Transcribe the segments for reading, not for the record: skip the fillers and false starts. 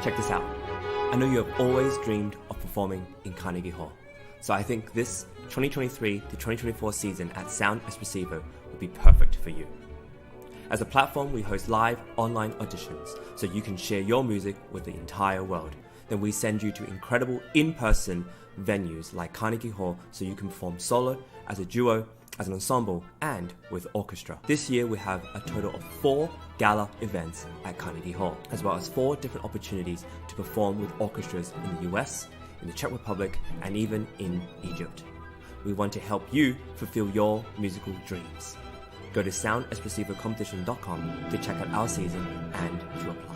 Check this out. I know you have always dreamed of performing in Carnegie Hall, so I think this 2023 to 2024 season at Sound Espressivo will be perfect for you. As a platform, we host live online auditions so you can share your music with the entire world. Then we send you to incredible in-person venues like Carnegie Hall so you can perform solo, as a duo, as an ensemble, and with orchestra. This year we have a total of 4 gala events at Carnegie Hall, as well as 4 different opportunities to perform with orchestras in the US, in the Czech Republic, and even in Egypt. We want to help you fulfill your musical dreams. Go to soundespressivocompetition.com to check out our season and to apply.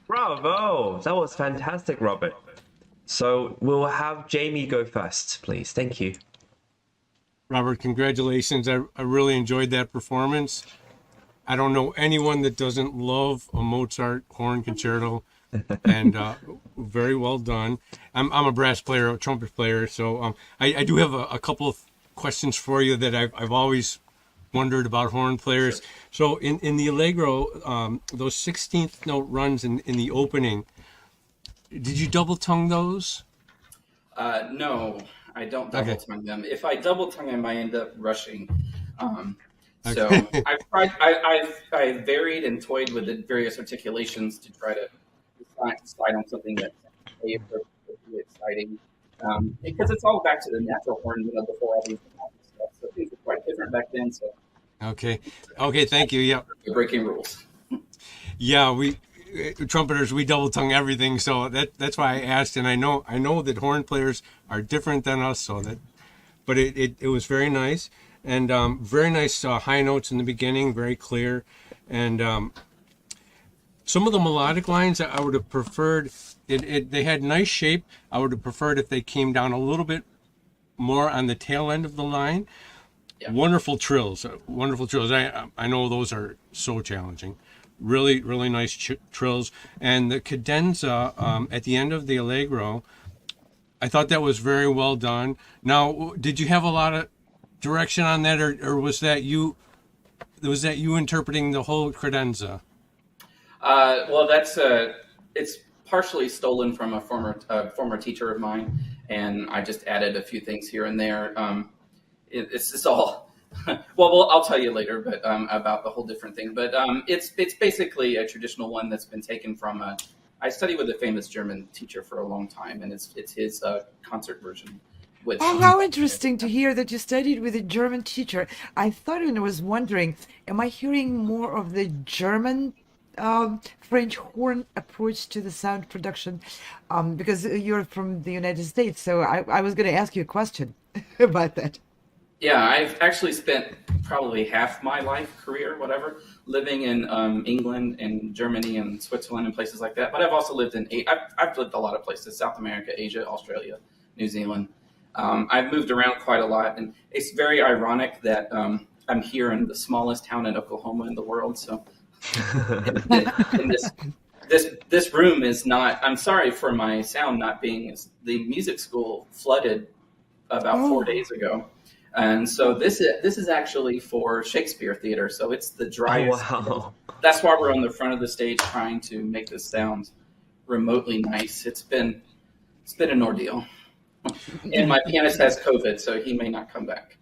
Bravo! That was fantastic, Robert. So we'll have Jamie go first, please. Thank you. Robert, congratulations. I really enjoyed that performance. I don't know anyone that doesn't love a Mozart horn concerto, and very well done. I'm a brass player, a trumpet player, so I do have a couple of questions for you that I've always wondered about horn players. So in the Allegro, those 16th note runs in the opening, did you double tongue those? No, I don't double tongue them. If I double tongue them, I end up rushing. So I've tried. I've varied and toyed with the various articulations to try to decide on something that's appropriately exciting. Because it's all back to the natural horn, before all these stuff. So things were quite different back then. So okay, thank you. Yeah, breaking rules. Yeah, we trumpeters, we double tongue everything, so that's why I asked. And I know that horn players are different than us, so but it was very nice, and very nice high notes in the beginning, very clear, and some of the melodic lines I would have preferred. They had nice shape. I would have preferred if they came down a little bit more on the tail end of the line. Yeah. Wonderful trills, wonderful trills. I know those are so challenging. Really, really nice trills. And the cadenza at the end of the Allegro, I thought that was very well done. Now, did you have a lot of direction on that, or was that you interpreting the whole cadenza? Well, it's partially stolen from a former teacher of mine, and I just added a few things here and there. It's just all well, I'll tell you later, but about the whole different thing. But it's basically a traditional one that's been taken from I studied with a famous German teacher for a long time, and it's his concert version. Oh, how interesting to hear that you studied with a German teacher. I thought and I was wondering, am I hearing more of the German French horn approach to the sound production? Because you're from the United States, so I was going to ask you a question about that. Yeah, I've actually spent probably half my life, career, whatever, living in England and Germany and Switzerland and places like that. But I've also lived I've lived a lot of places: South America, Asia, Australia, New Zealand. I've moved around quite a lot, and it's very ironic that I'm here in the smallest town in Oklahoma in the world. So, in this room is not. I'm sorry for my sound not being. The music school flooded about 4 days ago. And so this is actually for Shakespeare theater, so it's the driest. Oh, wow. That's why we're on the front of the stage trying to make this sound remotely nice. It's been an ordeal. And my pianist has COVID, so he may not come back.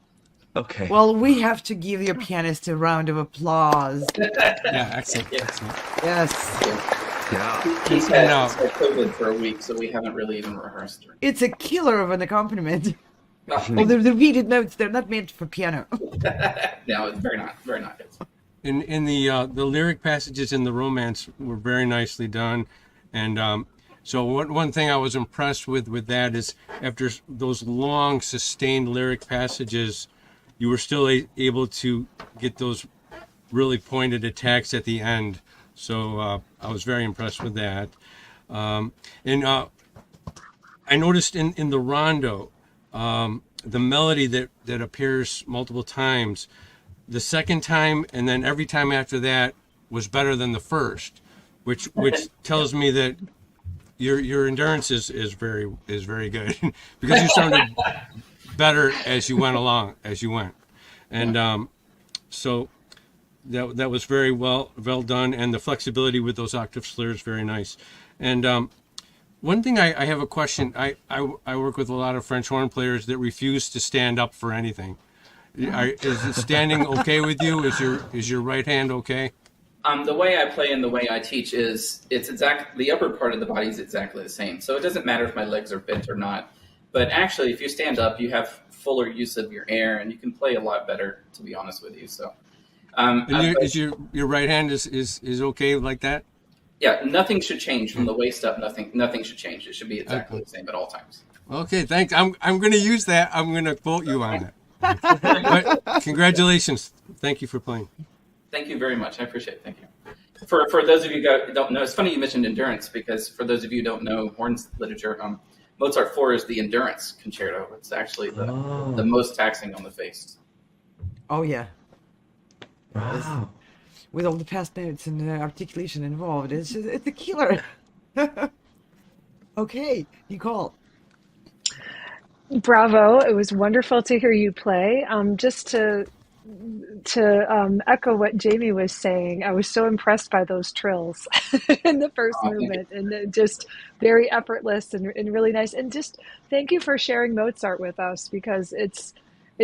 Okay. Well, we have to give your pianist a round of applause. Yeah, excellent. Yeah. Excellent. Yes. Yeah. He's had COVID for a week, so we haven't really even rehearsed. It's a killer of an accompaniment. No, Although the repeated notes, they're not meant for piano. no, it's very not good. In the lyric passages in the Romance were very nicely done, and so one thing I was impressed with that is after those long sustained lyric passages, you were still able to get those really pointed attacks at the end. So I was very impressed with that, and I noticed in the Rondo. The melody that appears multiple times, the second time and then every time after that was better than the first, which tells me that your endurance is very good because you sounded better as you went, and so that was very well done, and the flexibility with those octave slurs very nice, and one thing I have a question. I work with a lot of French horn players that refuse to stand up for anything. Is it standing okay with you? Is your right hand okay? The way I play and the way I teach is the upper part of the body is exactly the same. So it doesn't matter if my legs are bent or not. But actually, if you stand up, you have fuller use of your air and you can play a lot better, to be honest with you. So, is your right hand is okay like that? Yeah, nothing should change from the waist up. Nothing should change. It should be exactly the same at all times. Okay, thanks. I'm going to use that. I'm going to quote you on it. But congratulations. Thank you for playing. Thank you very much. I appreciate it. Thank you. For those of you who don't know, it's funny you mentioned endurance because for those of you who don't know horns literature, Mozart 4 is the endurance concerto. It's actually the most taxing on the face. Oh, yeah. Wow. With all the past notes and articulation involved, it's a killer. Okay, Nicole. Bravo! It was wonderful to hear you play. Just to echo what Jamie was saying, I was so impressed by those trills in the first movement, and just very effortless and really nice. And just thank you for sharing Mozart with us because it's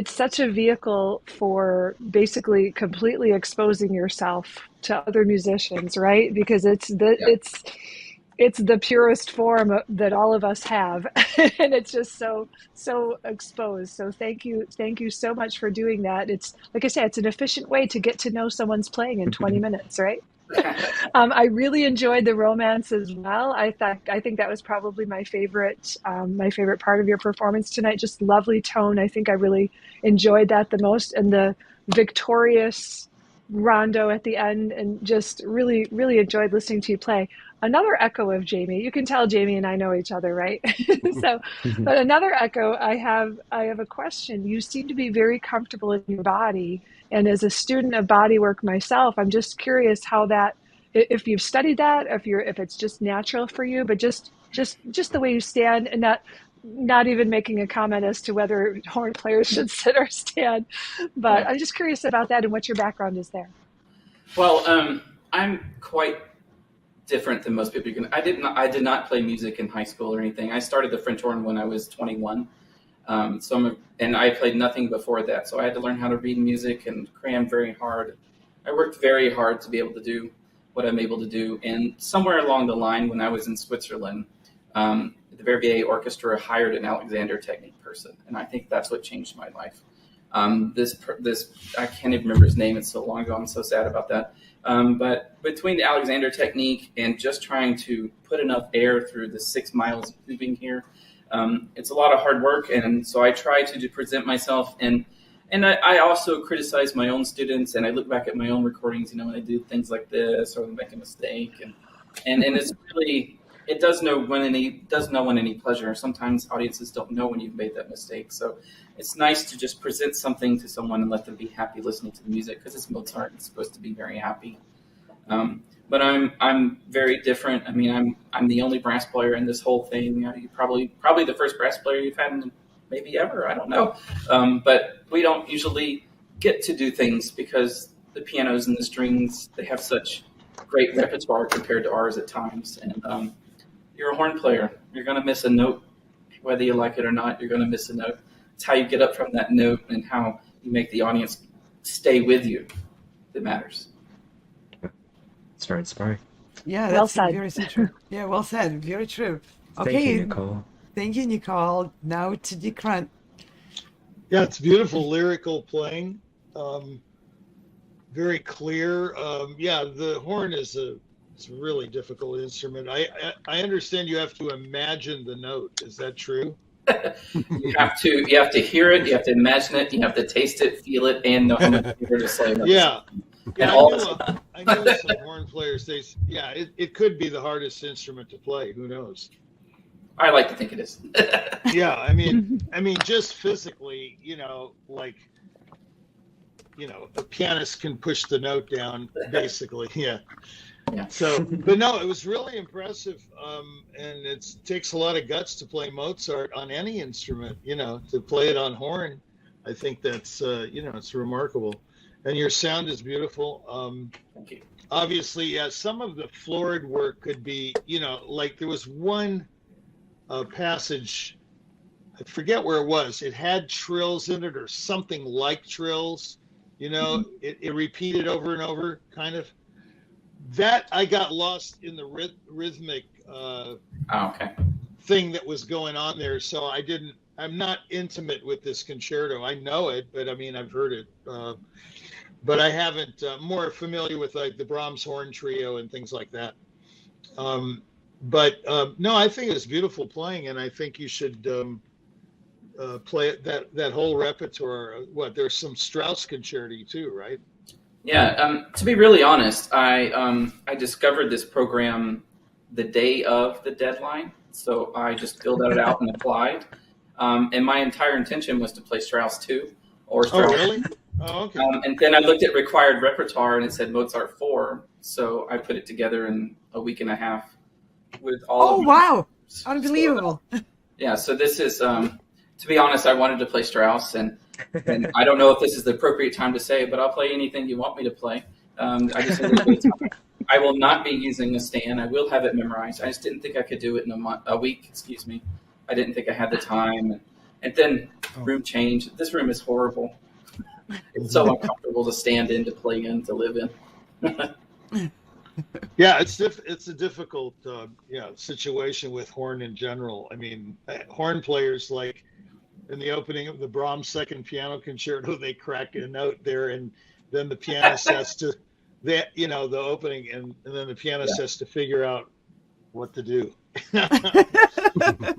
such a vehicle for basically completely exposing yourself to other musicians, right? Because it's the purest form that all of us have, and it's just so exposed. So thank you so much for doing that. It's like I said, it's an efficient way to get to know someone's playing in 20 minutes, right? I really enjoyed the romance as well. I think that was probably my favorite part of your performance tonight. Just lovely tone. I think I really enjoyed that the most, and the victorious rondo at the end, and just really really enjoyed listening to you play. Another echo of Jamie. You can tell Jamie and I know each other, right? So, but another echo. I have a question. You seem to be very comfortable in your body, and as a student of bodywork myself, I'm just curious how that, if you've studied that, if it's just natural for you, but just the way you stand, and not even making a comment as to whether horn players should sit or stand. But I'm just curious about that and what your background is there. Well, I'm quite different than most people. I did not play music in high school or anything. I started the French horn when I was 21. And I played nothing before that. So I had to learn how to read music and cram very hard. I worked very hard to be able to do what I'm able to do. And somewhere along the line, when I was in Switzerland, the Verbier Orchestra hired an Alexander technique person. And I think that's what changed my life. This I can't even remember his name. It's so long ago. I'm so sad about that. But between the Alexander technique and just trying to put enough air through the 6 miles of tubing here, it's a lot of hard work. And so I try to present myself, and I also criticize my own students, and I look back at my own recordings, when I do things like this or make a mistake, and it's really, it does no one any pleasure. Sometimes audiences don't know when you've made that mistake. So it's nice to just present something to someone and let them be happy listening to the music, because it's Mozart. It's supposed to be very happy. But I'm very different. I mean, I'm the only brass player in this whole thing. You probably the first brass player you've had in maybe ever. I don't know. But we don't usually get to do things because the pianos and the strings, they have such great repertoire compared to ours at times. And you're a horn player. You're going to miss a note, whether you like it or not. You're going to miss a note. It's how you get up from that note and how you make the audience stay with you that matters. It's very inspiring. Yeah, Well that's said. very true. Yeah, well said. Very true. Okay. Thank you, Nicole. Thank you, Nicole. Now to Dick Grant. Yeah, it's beautiful lyrical playing. Very clear. Yeah, the horn it's a really difficult instrument. I understand you have to imagine the note. Is that true? You have to hear it, you have to imagine it, you have to taste it, feel it, and know how much you're to say. Yeah. And I know some horn players. It could be the hardest instrument to play. Who knows? I like to think it is. Yeah, I mean, just physically, a pianist can push the note down, basically. Yeah. So, but no, it was really impressive, and it takes a lot of guts to play Mozart on any instrument. To play it on horn, I think that's it's remarkable. And your sound is beautiful. Thank you. Obviously, yeah, some of the florid work could be, like there was one passage, I forget where it was. It had trills in it or something like trills. It repeated over and over, kind of. That I got lost in the rhythmic thing that was going on there. So I'm not intimate with this concerto. I know it, but I've heard it. But I haven't, more familiar with like the Brahms Horn Trio and things like that. No, I think it's beautiful playing, and I think you should play that whole repertoire. There's some Strauss concerti too, right? Yeah. To be really honest, I discovered this program the day of the deadline, so I just filled it out and applied. And my entire intention was to play Strauss 2 or Strauss. Oh, really? Oh, okay. And then I looked at required repertoire, and it said Mozart 4, so I put it together in a week and a half with all. Oh, wow! Unbelievable. So this is, to be honest, I wanted to play Strauss, and I don't know if this is the appropriate time to say, but I'll play anything you want me to play. I just need a bit of time. I will not be using a stand. I will have it memorized. I just didn't think I could do it in a week. Excuse me. I didn't think I had the time. And then room change. This room is horrible. It's so uncomfortable to stand in, to play in, to live in. Yeah, it's a difficult situation with horn in general. Horn players, like in the opening of the Brahms Second Piano Concerto, they crack a note there, and then the pianist has to that, you know, the opening, and then the pianist has to figure out what to do.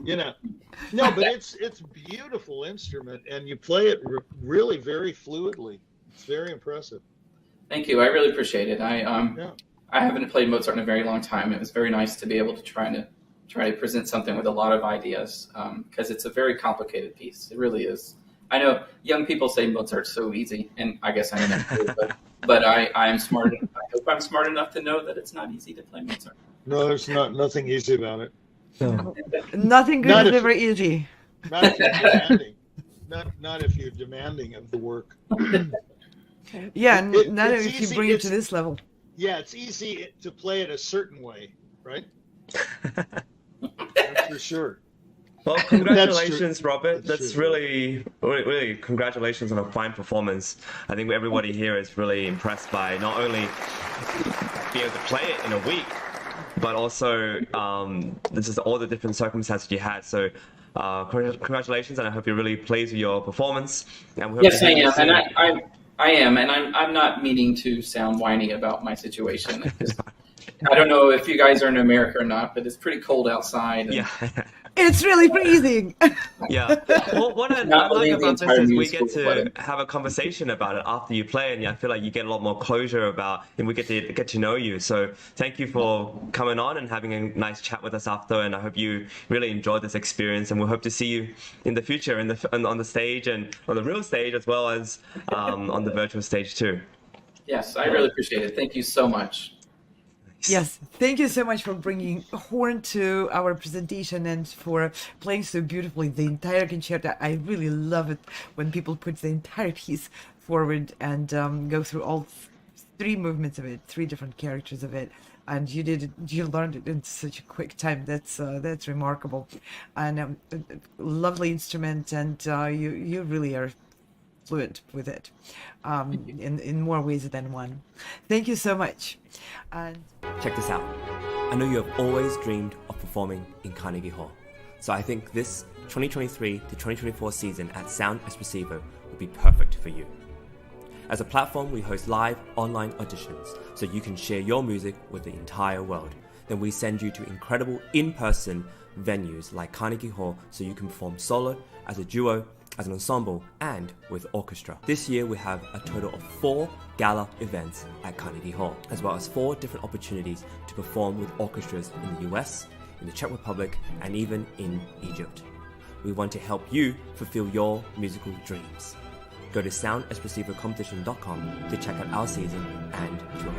You know, no, but it's beautiful instrument, and you play it really very fluidly. It's very impressive. Thank you. I really appreciate it. I haven't played Mozart in a very long time. It was very nice to be able to try to present something with a lot of ideas, because it's a very complicated piece. It really is. I know young people say Mozart's so easy, and I guess I am too, but I am smart. I hope I'm smart enough to know that it's not easy to play Mozart. No, there's nothing easy about it. No. Nothing good is ever easy. Not if you're demanding. Not if you're demanding of the work. Yeah, not it's if you easy, bring it to this level. Yeah, it's easy to play it a certain way, right? That's for sure. Well, congratulations, That's Robert. That's really congratulations on a fine performance. I think everybody here is really impressed by not only being able to play it in a week, but also this is all the different circumstances you had. So congratulations, and I hope you're really pleased with your performance. And we hope Yes, I am, and I am, and I'm not meaning to sound whiny about my situation. I don't know if you guys are in America or not, but it's pretty cold outside. And Yeah. It's really freezing. Yeah. Well, what I Not like believe the about this entire is we musical get to wedding. have a conversation about it after you play, and I feel like you get a lot more closure about, and we get to know you. So thank you for coming on and having a nice chat with us after, and I hope you really enjoyed this experience, and we'll hope to see you in the future on the stage and on the real stage, as well as on the virtual stage too. Yes, I really appreciate it. Thank you so much. Yes, thank you so much for bringing horn to our presentation and for playing so beautifully the entire concerto. I really love it when people put the entire piece forward and go through all three movements of it, three different characters of it. And you learned it in such a quick time. That's remarkable, and lovely instrument, and you really are fluent with it in more ways than one. Thank you so much. And Check this out. I know you have always dreamed of performing in Carnegie Hall. So I think this 2023 to 2024 season at Sound Espressivo will be perfect for you. As a platform, we host live online auditions so you can share your music with the entire world. Then we send you to incredible in-person venues like Carnegie Hall so you can perform solo, as a duo, as an ensemble, and with orchestra. This year we have a total of 4 gala events at Carnegie Hall, as well as 4 different opportunities to perform with orchestras in the US, in the Czech Republic, and even in Egypt. We want to help you fulfill your musical dreams. Go to soundespressivocompetition.com to check out our season and tour.